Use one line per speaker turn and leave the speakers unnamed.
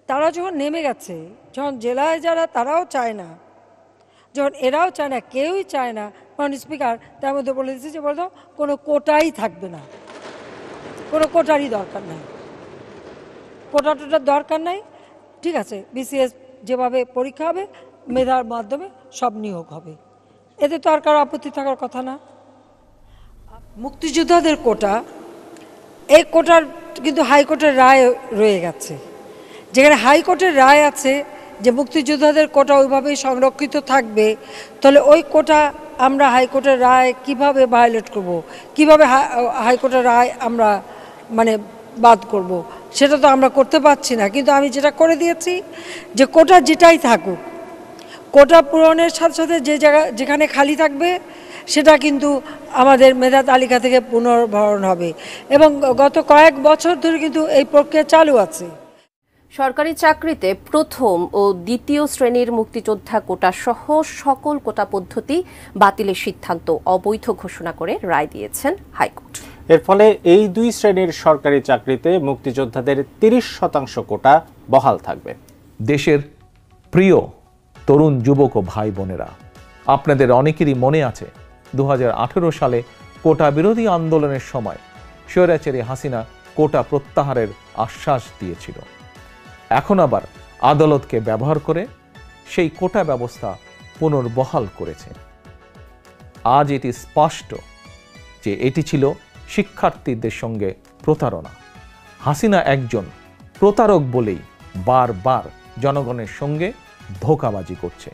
তারা যখন নেমে গেছে, যখন জেলায় যারা তারাও চায় না, যখন এরাও চায় না, কেউই চায় না, মাননীয় স্পিকার তার মধ্যে বলে দিচ্ছে যে বলতো কোনো কোটাই থাকবে না, কোনো কোটারই দরকার নাই, কোটা দরকার নাই। ঠিক আছে, বিসিএস যেভাবে পরীক্ষা হবে মেধার মাধ্যমে সব নিয়োগ হবে, এতে তো আর কারো আপত্তি থাকার কথা না। মুক্তিযোদ্ধাদের কোটা, এই কোটার কিন্তু হাইকোর্টের রায় রয়ে গেছে, যেখানে হাইকোর্টের রায় আছে যে মুক্তিযোদ্ধাদের কোটা ওইভাবেই সংরক্ষিত থাকবে, তাহলে ওই কোটা আমরা হাইকোর্টের রায় কিভাবে ভায়োলেট করব, কিভাবে হাইকোর্টের রায় আমরা মানে বাদ করব, সেটা তো আমরা করতে পারছি না। কিন্তু আমি যেটা করে দিয়েছি যে কোটা যেটাই থাকুক, কোটা পূরণের সাথে সাথে যে জায়গা যেখানে খালি থাকবে সেটা কিন্তু আমাদের মেধা তালিকা থেকে পুনর্ভরণ হবে, এবং গত কয়েক বছর ধরে কিন্তু এই প্রক্রিয়া চালু আছে।
সরকারি চাকরিতে প্রথম ও দ্বিতীয় শ্রেণীর মুক্তিযোদ্ধা কোটা সহ সকল কোটা পদ্ধতি বাতিলের সিদ্ধান্ত অবৈধ ঘোষণা করে রায় দিয়েছেন হাইকোর্ট।
এর ফলে এই দুই শ্রেণীর সরকারি চাকরিতে মুক্তিযোদ্ধাদের 30% কোটা বহাল থাকবে।
দেশের প্রিয় তরুণ যুবক ও ভাই বোনেরা, আপনাদের অনেকেরই মনে আছে 2018 সালে কোটা বিরোধী আন্দোলনের সময় স্বৈরাচারী হাসিনা কোটা প্রত্যাহারের আশ্বাস দিয়েছিল। এখন আবার আদালতকে ব্যবহার করে সেই কোটা ব্যবস্থা পুনর্বহাল করেছে। আজ এটি স্পষ্ট যে এটি ছিল শিক্ষার্থীদের সঙ্গে প্রতারণা। হাসিনা একজন প্রতারক বলেই বারবার জনগণের সঙ্গে ধোঁকাবাজি করছে।